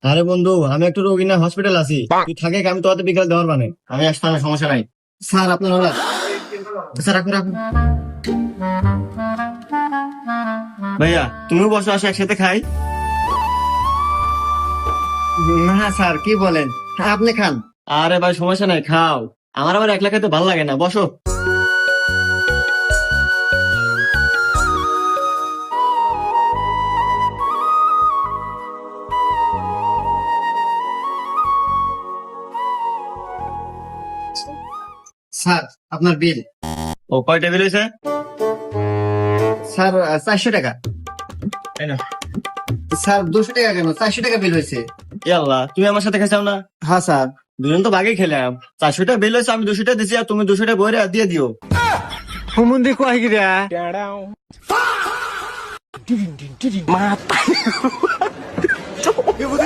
আরে বন্ধু, আমি একটু রোগী না হসপিটাল আছি, তুই থাকে আমি তোকে বিকাল দেওয়ার মানে আমি আসতে হবে, সমস্যা নাই। স্যার আপনার অর্ডার। স্যার রাখুন রাখুন। ভাইয়া তুমিও বসো, আসো একসাথে খাই। না স্যার কি বলেন, আপনি খান। আরে ভাই সমস্যা নাই, খাও। আমার আবার একলা খেতে ভালো লাগে না, বসো। স্যার আপনার বিল। ও কয় টেবিল হয়েছে? স্যার 400 টাকা। তাই না? স্যার 200 টাকা কেন, 400 টাকা বিল হয়েছে। আল্লাহ, তুমি আমার সাথে খেয়েছাও না? হ্যাঁ স্যার, দুজন তো ভাগে খেলাম। 400 টাকা বিল হয়েছে, আমি 200 টাকা দিছি, আর তুমি 200 টাকা বইরে দিয়ে দিও। হুমুন্দি কয় গিরা